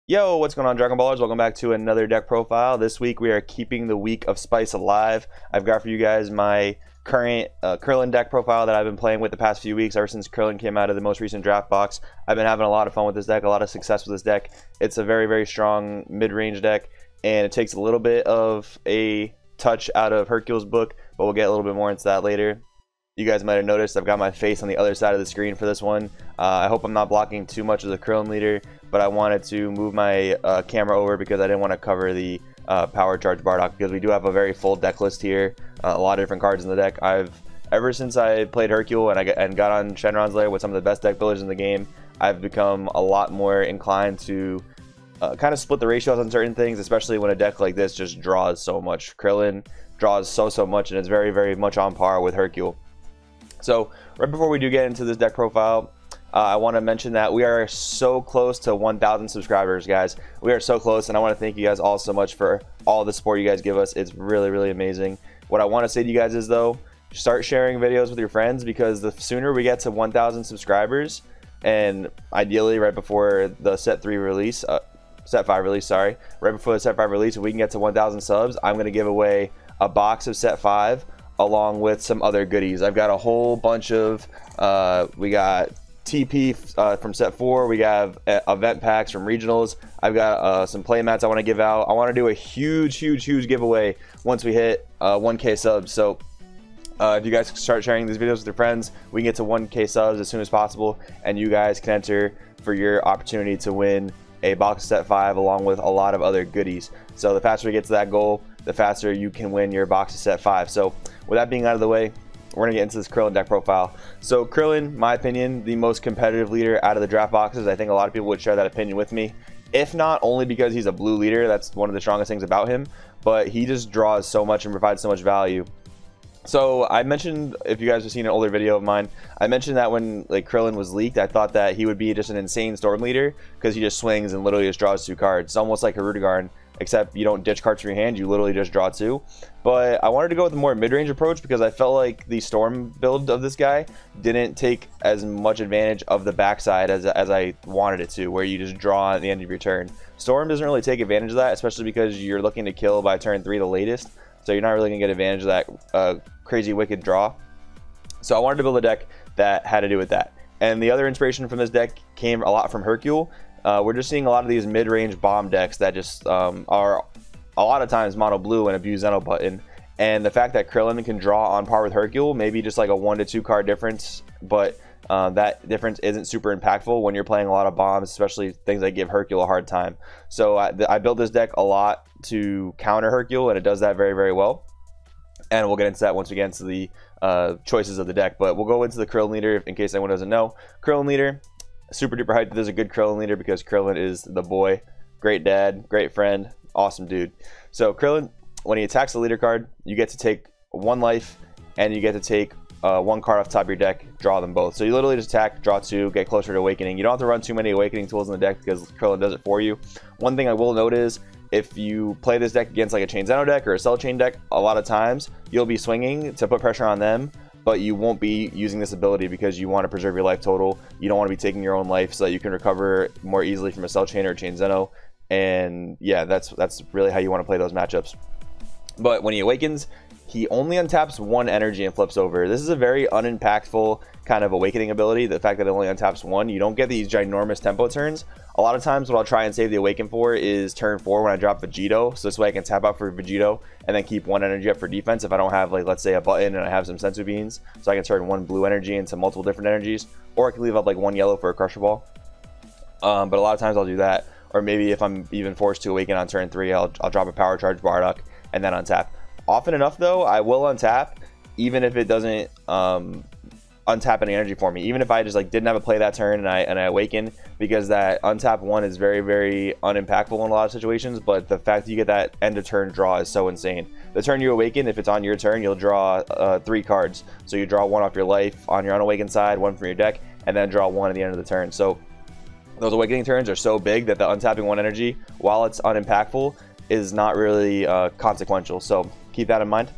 Yo, what's going on, Dragon Ballers? Welcome back to another deck profile. This week we are keeping the week of Spice alive. I've got for you guys my current Krillin deck profile that I've been playing with the past few weeks, ever since Krillin came out of the most recent draft box. I've been having a lot of fun with this deck, a lot of success with this deck. It's a very, very strong mid-range deck, and it takes a little bit of a touch out of Hercule's book, but we'll get a little bit more into that later. You guys might have noticed I've got my face on the other side of the screen for this one. I hope I'm not blocking too much of the Krillin leader, but I wanted to move my camera over because I didn't want to cover the Power Charge Bardock, because we do have a very full deck list here, a lot of different cards in the deck. Ever since I played Hercule and got on Shenron's Lair with some of the best deck builders in the game, I've become a lot more inclined to kind of split the ratios on certain things, especially when a deck like this just draws so much. Krillin draws so much, and it's very, very much on par with Hercule. So right before we do get into this deck profile, I want to mention that we are so close to 1,000 subscribers, guys. We are so close, and I want to thank you guys all so much for all the support you guys give us. It's really, really amazing. What I want to say to you guys is, though, start sharing videos with your friends, because the sooner we get to 1,000 subscribers, and ideally right before the set 5 release, sorry, right before the set 5 release, if we can get to 1,000 subs, I'm going to give away a box of set 5 along with some other goodies. I've got a whole bunch of we got TP from set 4, we have event packs from regionals, I've got some play mats I want to give out. I want to do a huge giveaway once we hit 1k subs. So if you guys start sharing these videos with your friends, we can get to 1k subs as soon as possible, and you guys can enter for your opportunity to win a box of set 5 along with a lot of other goodies. So the faster we get to that goal, the faster you can win your box of set 5. So with that being out of the way, we're going to get into this Krillin deck profile. So Krillin, my opinion, the most competitive leader out of the draft boxes. I think a lot of people would share that opinion with me. If not only because he's a blue leader, that's one of the strongest things about him, but he just draws so much and provides so much value. So I mentioned, if you guys have seen an older video of mine, I mentioned that when Krillin was leaked, I thought that he would be just an insane storm leader, because he just swings and literally just draws 2 cards. It's almost like a Rudigarn, except you don't ditch cards from your hand, you literally just draw 2. But I wanted to go with a more mid-range approach, because I felt like the storm build of this guy didn't take as much advantage of the backside as I wanted it to, where you just draw at the end of your turn. Storm doesn't really take advantage of that, especially because you're looking to kill by turn 3 the latest, so you're not really going to get advantage of that crazy wicked draw. So I wanted to build a deck that had to do with that. And the other inspiration from this deck came a lot from Hercule. We're just seeing a lot of these mid-range bomb decks that just are a lot of times mono blue and abuse Zeno button. And the fact that Krillin can draw on par with Hercule, maybe just like a 1 to 2 card difference, but that difference isn't super impactful when you're playing a lot of bombs, especially things that give Hercule a hard time. So I built this deck a lot to counter Hercule, and it does that very, very well. And we'll get into that once we get into the choices of the deck. But we'll go into the Krillin leader in case anyone doesn't know. Krillin leader, super duper hyped that there's a good Krillin leader, because Krillin is the boy. Great dad, great friend, awesome dude. So Krillin, when he attacks the leader card, you get to take 1 life, and you get to take 1 card off the top of your deck, draw them both. So you literally just attack, draw 2, get closer to Awakening. You don't have to run too many Awakening tools in the deck, because Krillin does it for you. One thing I will note is, if you play this deck against like a Chain Zeno deck or a Cell Chain deck, a lot of times you'll be swinging to put pressure on them, but you won't be using this ability because you want to preserve your life total. You don't want to be taking your own life so that you can recover more easily from a Cell Chain or a Chain Zeno. And yeah, that's really how you want to play those matchups. But when he awakens, he only untaps 1 energy and flips over. This is a very unimpactful kind of awakening ability. The fact that it only untaps 1, you don't get these ginormous tempo turns. A lot of times what I'll try and save the awaken for is turn 4 when I drop Vegito, so this way I can tap out for Vegito and then keep 1 energy up for defense if I don't have, like, let's say a button and I have some Senzu Beans, so I can turn 1 blue energy into multiple different energies, or I can leave up like 1 yellow for a Crusher Ball. But a lot of times I'll do that, or maybe if I'm even forced to awaken on turn 3, I'll drop a Power Charge Bardock and then untap. Often enough though, I will untap even if it doesn't untap any energy for me, even if I just like didn't have a play that turn and I awaken, because that untap 1 is very, very unimpactful in a lot of situations. But the fact that you get that end of turn draw is so insane. The turn you awaken, if it's on your turn, you'll draw 3 cards. So you draw 1 off your life on your unawakened side, 1 from your deck, and then draw 1 at the end of the turn. So those awakening turns are so big that the untapping 1 energy, while it's unimpactful, is not really consequential. So keep that in mind.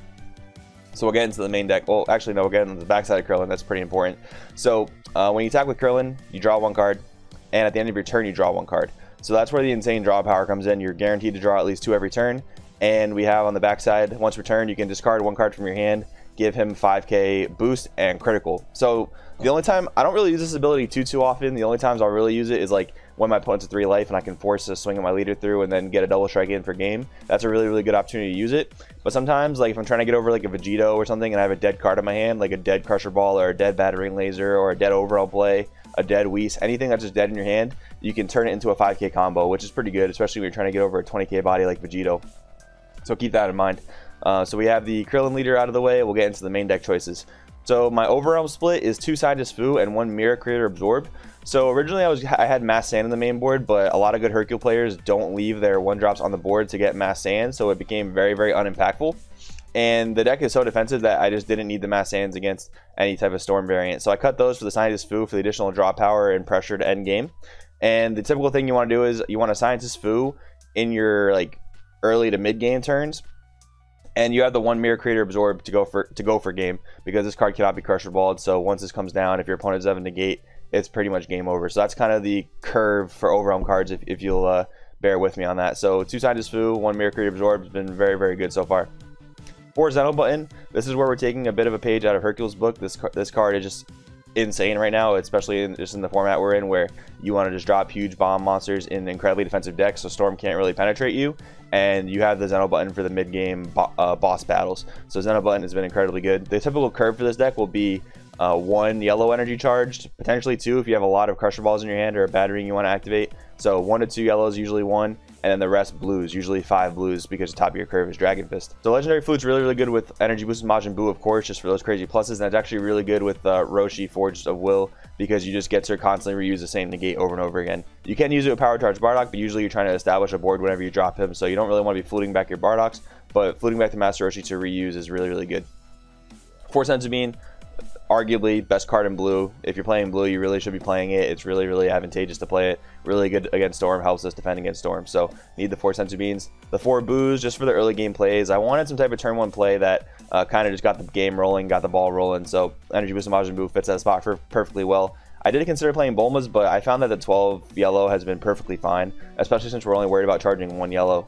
So we'll get into the main deck. Well, actually, no, we'll get into the backside of Krillin. That's pretty important. So when you attack with Krillin, you draw 1 card, and at the end of your turn, you draw 1 card. So that's where the insane draw power comes in. You're guaranteed to draw at least 2 every turn. And we have on the backside, once per turn, you can discard 1 card from your hand, give him 5k boost and critical. So the only time I don't really use this ability too often, the only times I'll really use it is like when my opponent's at 3 life and I can force a swing of my leader through and then get a double strike in for game. That's a really good opportunity to use it. But sometimes, like if I'm trying to get over like a Vegito or something and I have a dead card in my hand, like a dead Crusher Ball or a dead Battering Laser or a dead Overall Play, a dead Whis, anything that's just dead in your hand, you can turn it into a 5k combo, which is pretty good, especially when you're trying to get over a 20k body like Vegito. So keep that in mind. So we have the Krillin leader out of the way. We'll get into the main deck choices. So my overwhelm split is 2 Scientist Fu and 1 Mirror Creator Absorb. So originally I had Mass Sand in the main board, but a lot of good Hercule players don't leave their 1-drops on the board to get Mass Sand, so it became very unimpactful. And the deck is so defensive that I just didn't need the Mass Sands against any type of Storm variant. So I cut those for the Scientist Fu for the additional draw power and pressure to end game. And the typical thing you want to do is you want a Scientist Fu in your like early to mid game turns, and you have the 1 Mirror Creator Absorb to go for game, because this card cannot be Crusher Balled. So once this comes down, if your opponent doesn't have a negate, it's pretty much game over. So that's kind of the curve for overwhelm cards, if you'll bear with me on that. So 2 Scientist Fu, 1 Mirror Creator Absorb has been very good so far. 4 Zeno Button. This is where we're taking a bit of a page out of Hercule's book. This card is just insane right now, especially just in the format we're in, where you want to just drop huge bomb monsters in incredibly defensive decks, so Storm can't really penetrate you, and you have the Zeno Button for the mid-game boss battles. So Zeno Button has been incredibly good. The typical curve for this deck will be 1 yellow energy charged, potentially 2 if you have a lot of Crusher Balls in your hand or a battering you want to activate. So 1 to 2 yellows, usually 1, and then the rest blues, usually 5 blues, because the top of your curve is Dragon Fist. So Legendary Flute's really good with Energy Boosted Majin Buu, of course, just for those crazy pluses, and it's actually really good with Roshi, Forged of Will, because you just get to constantly reuse the same negate over and over again. You can use it with Power Charge Bardock, but usually you're trying to establish a board whenever you drop him, so you don't really want to be fluting back your Bardocks, but fluting back the Master Roshi to reuse is really good. 4 Senzu Bean, arguably best card in blue. If you're playing blue, you really should be playing it. It's really advantageous to play it. Really good against Storm, helps us defend against Storm. So need the 4 Senzu Beans. The 4 Boos just for the early game plays. I wanted some type of turn 1 play that kind of just got the game rolling, got the ball rolling. So Energy Boost Majin Buu fits that spot perfectly well. I did consider playing Bulmas, but I found that the 12 yellow has been perfectly fine, especially since we're only worried about charging 1 yellow.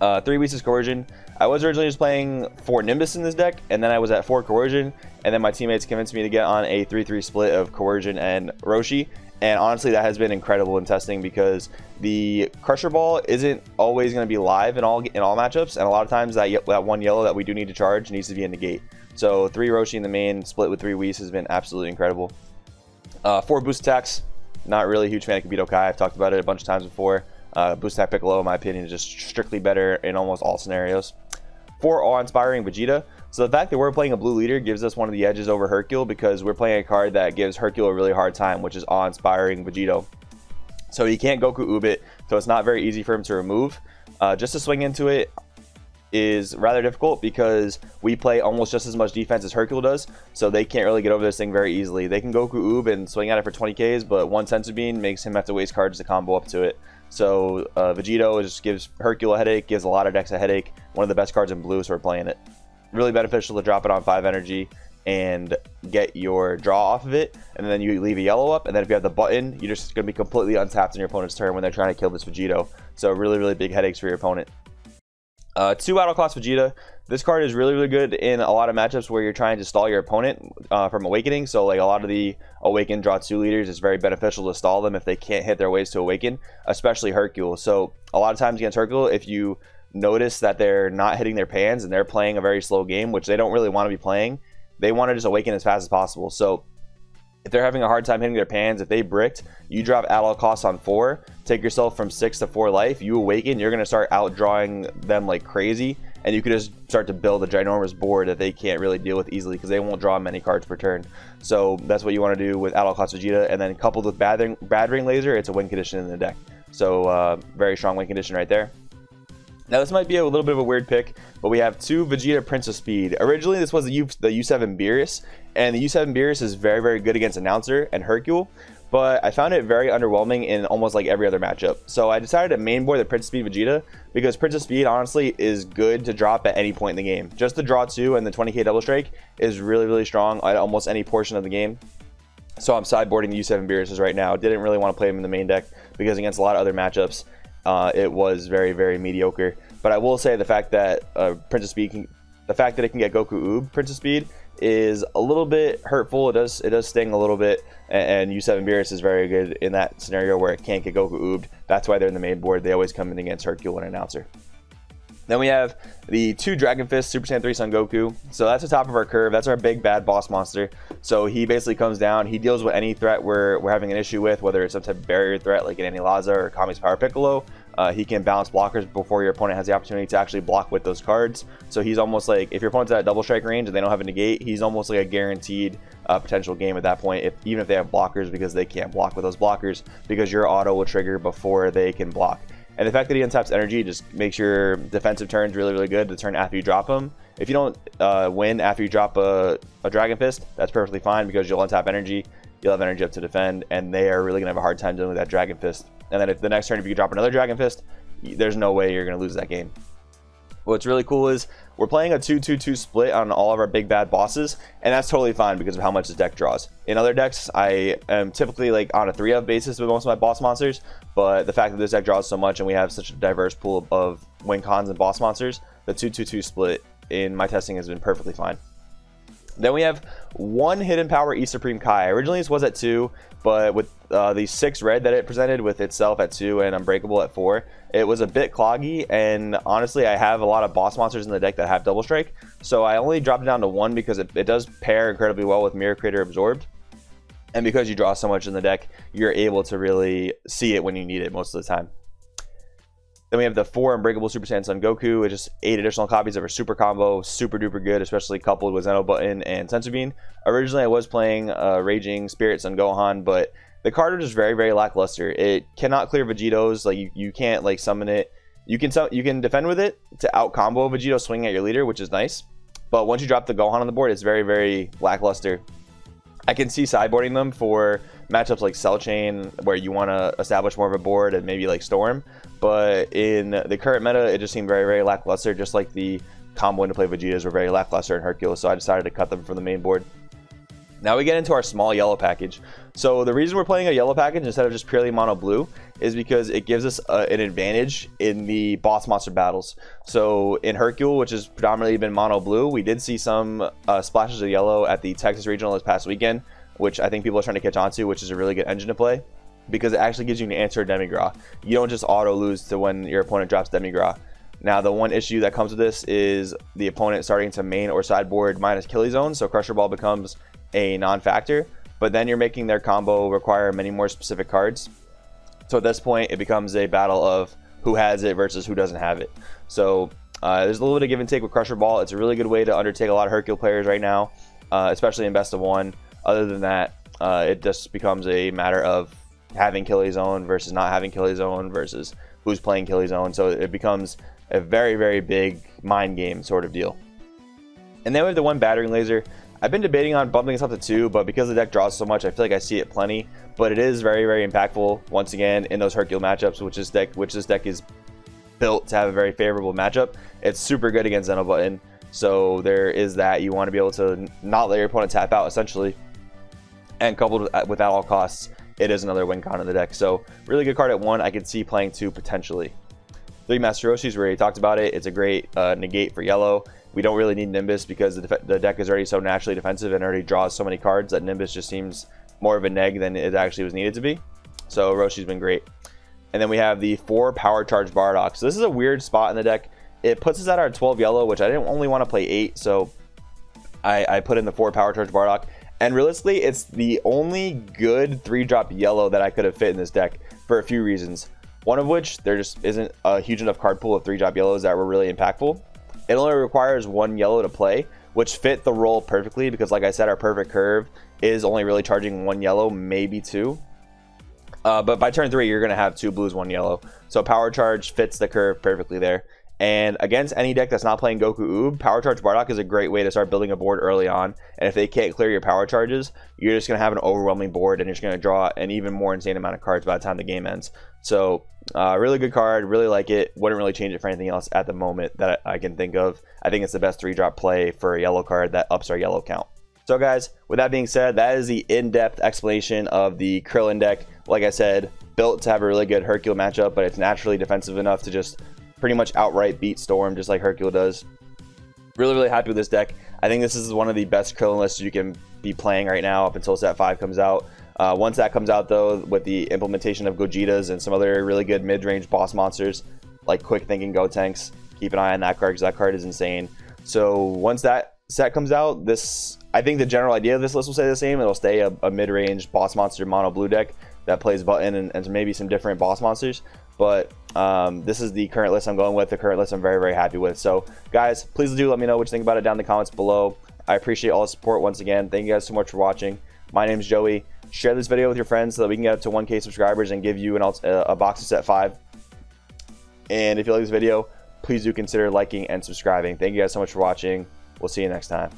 3 Whis Coercion. I was originally just playing 4 Nimbus in this deck, and then I was at 4 Coercion, and then my teammates convinced me to get on a 3-3 split of Coercion and Roshi, and honestly that has been incredible in testing, because the Crusher Ball isn't always going to be live in all matchups, and a lot of times that 1 yellow that we do need to charge needs to be a negate. So 3 Roshi in the main, split with 3 Whis has been absolutely incredible. 4 Boost Attacks. Not really a huge fan of Kibito Kai. I've talked about it a bunch of times before. Boost Attack Piccolo, in my opinion, is just strictly better in almost all scenarios. 4 Awe-Inspiring Vegeta. So the fact that we're playing a blue leader gives us one of the edges over Hercule, because we're playing a card that gives Hercule a really hard time, which is Awe-Inspiring Vegito. So he can't Goku Ubit, so it's not very easy for him to remove. Just to swing into it is rather difficult, because we play almost just as much defense as Hercule does, so they can't really get over this thing very easily. They can Goku Ub and swing at it for 20Ks, but 1 Senzu Bean makes him have to waste cards to combo up to it. So Vegito just gives Hercule a headache, gives a lot of decks a headache. One of the best cards in blue, so we're playing it. Really beneficial to drop it on 5 energy and get your draw off of it, and then you leave a yellow up, and then if you have the button, you're just going to be completely untapped in your opponent's turn when they're trying to kill this Vegito. So really big headaches for your opponent. 2 Battle Class Vegeta. This card is really good in a lot of matchups where you're trying to stall your opponent from Awakening. So like a lot of the Awaken Draw 2 leaders, it's very beneficial to stall them if they can't hit their ways to Awaken, especially Hercule. So a lot of times against Hercule, if you notice that they're not hitting their pans and they're playing a very slow game, which they don't really want to be playing, they want to just Awaken as fast as possible. So if they're having a hard time hitting their pans, if they bricked, you drop at all costs on 4, take yourself from 6 to 4 life, you Awaken, you're going to start outdrawing them like crazy, and you could just start to build a ginormous board that they can't really deal with easily, because they won't draw many cards per turn. So that's what you want to do with at all costs Vegeta, and then coupled with Battering Laser, it's a win condition in the deck. So very strong win condition right there. Now this might be a little bit of a weird pick, but we have 2 Vegeta Prince of Speed. Originally this was the U7 Beerus, and the U7 Beerus is very good against Announcer and Hercule, but I found it very underwhelming in almost like every other matchup. So I decided to mainboard the Prince of Speed Vegeta, because Prince of Speed honestly is good to drop at any point in the game. Just the draw 2 and the 20k double strike is really strong at almost any portion of the game. So I'm sideboarding the U7 Beerus right now. Didn't really want to play him in the main deck because against a lot of other matchups, it was very, very mediocre. But I will say the fact that Princess Speed the fact that it can get Goku Oob Princess Speed is a little bit hurtful. It does sting a little bit, and U7 Beerus is very good in that scenario where it can't get Goku Oobed. That's why they're in the main board. They always come in against Hercule and Announcer. Then we have the 2 Dragon Fist Super Saiyan 3 Son Goku. So that's the top of our curve. That's our big bad boss monster. So he basically comes down. He deals with any threat we're having an issue with, whether it's some type of barrier threat like an Annihilaza or Kami's Power Piccolo. He can balance blockers before your opponent has the opportunity to actually block with those cards. So he's almost like, if your opponent's at double strike range and they don't have a negate, he's almost like a guaranteed potential game at that point, even if they have blockers, because they can't block with those blockers, because your auto will trigger before they can block. And the fact that he untaps energy just makes your defensive turns really, really good the turn after you drop him. If you don't win after you drop a Dragon Fist, that's perfectly fine, because you'll untap energy, you'll have energy up to defend, and they are really going to have a hard time dealing with that Dragon Fist. And then if the next turn, if you drop another Dragon Fist, there's no way you're going to lose that game. What's really cool is we're playing a 2-2-2 split on all of our big bad bosses, and that's totally fine because of how much this deck draws. In other decks, I am typically like on a 3-of basis with most of my boss monsters, but the fact that this deck draws so much and we have such a diverse pool of win cons and boss monsters, the 2-2-2 split in my testing has been perfectly fine. Then we have 1 Hidden Power E Supreme Kai. Originally this was at 2, but with the 6 red that it presented with itself at 2 and Unbreakable at 4, it was a bit cloggy, and honestly I have a lot of boss monsters in the deck that have double strike, so I only dropped it down to 1 because it does pair incredibly well with Mirror Creator Absorbed, and because you draw so much in the deck, you're able to really see it when you need it most of the time. Then we have the 4 Unbreakable Super Saiyan Son Goku. It's just 8 additional copies of our super combo, super duper good, especially coupled with Zeno Button and Senzu Bean. Originally I was playing Raging Spirit Son Gohan, but the card is just very, very lackluster. It cannot clear Vegetos. Like you can't like summon it. You can defend with it to out combo Vegito swinging at your leader, which is nice. But once you drop the Gohan on the board, it's very, very lackluster. I can see sideboarding them for matchups like Cell Chain, where you want to establish more of a board, and maybe like Storm. But in the current meta, it just seemed very, very lackluster, just like the combo into play Vegetas were very lackluster in Hercule, so I decided to cut them from the main board. Now we get into our small yellow package. So the reason we're playing a yellow package instead of just purely mono blue is because it gives us an advantage in the boss monster battles. So in Hercule, which has predominantly been mono blue, we did see some splashes of yellow at the Texas Regional this past weekend, which I think people are trying to catch on to, which is a really good engine to play, because it actually gives you an answer Demigra. You don't just auto lose to when your opponent drops Demigra. Now the one issue that comes with this is the opponent starting to main or sideboard minus Killy Zone, so Crusher Ball becomes a non-factor, but then you're making their combo require many more specific cards. So at this point it becomes a battle of who has it versus who doesn't have it. So there's a little bit of give and take with Crusher Ball. It's a really good way to undertake a lot of Hercule players right now, especially in best of 1. Other than that, it just becomes a matter of having Killy Zone versus not having Killy Zone versus who's playing Killy Zone. So it becomes a very, very big mind game sort of deal. And then we have the 1 Battering Laser. I've been debating on bumping this up to 2, but because the deck draws so much, I feel like I see it plenty. But it is very, very impactful once again in those Hercule matchups, which this deck is built to have a very favorable matchup. It's super good against Zeno Button, so there is that. You want to be able to not let your opponent tap out essentially, and coupled with at all costs, it is another win con in the deck. So really good card at 1. I could see playing 2 potentially. 3 Master Roshis, we already talked about it. It's a great negate for yellow. We don't really need Nimbus because the deck is already so naturally defensive and already draws so many cards that Nimbus just seems more of a neg than it actually was needed to be. So Roshi's been great. And then we have the 4 Power Charge Bardock. So this is a weird spot in the deck. It puts us at our 12 yellow, which I didn't only want to play 8, so I put in the 4 Power Charge Bardock. And realistically, it's the only good 3-drop yellow that I could have fit in this deck for a few reasons. One of which, there just isn't a huge enough card pool of 3-drop yellows that were really impactful. It only requires 1 yellow to play, which fit the role perfectly because, like I said, our perfect curve is only really charging 1 yellow, maybe 2. But by turn 3, you're going to have 2 blues, 1 yellow. So Power Charge fits the curve perfectly there. And against any deck that's not playing Goku Oob, Power Charge Bardock is a great way to start building a board early on. And if they can't clear your Power Charges, you're just going to have an overwhelming board and you're just going to draw an even more insane amount of cards by the time the game ends. So really good card, really like it. Wouldn't really change it for anything else at the moment that I can think of. I think it's the best 3-drop play for a yellow card that ups our yellow count. So guys, with that being said, that is the in-depth explanation of the Krillin deck. Like I said, built to have a really good Hercule matchup, but it's naturally defensive enough to just pretty much outright beat Storm, just like Hercule does. Really happy with this deck. I think this is one of the best Krillin lists you can be playing right now up until set 5 comes out. Once that comes out though, with the implementation of Gogetas and some other really good mid-range boss monsters like quick thinking Gotenks, keep an eye on that card because that card is insane. So once that set comes out, I think the general idea of this list will stay the same. It'll stay a mid-range boss monster mono blue deck that plays button and maybe some different boss monsters. But this is the current list I'm going with, the current list I'm very happy with. So guys, please do let me know what you think about it down in the comments below. I appreciate all the support once again. Thank you guys so much for watching. My name is Joey. Share this video with your friends so that we can get up to 1K subscribers and give you a box of set 5. And if you like this video, please do consider liking and subscribing. Thank you guys so much for watching. We'll see you next time.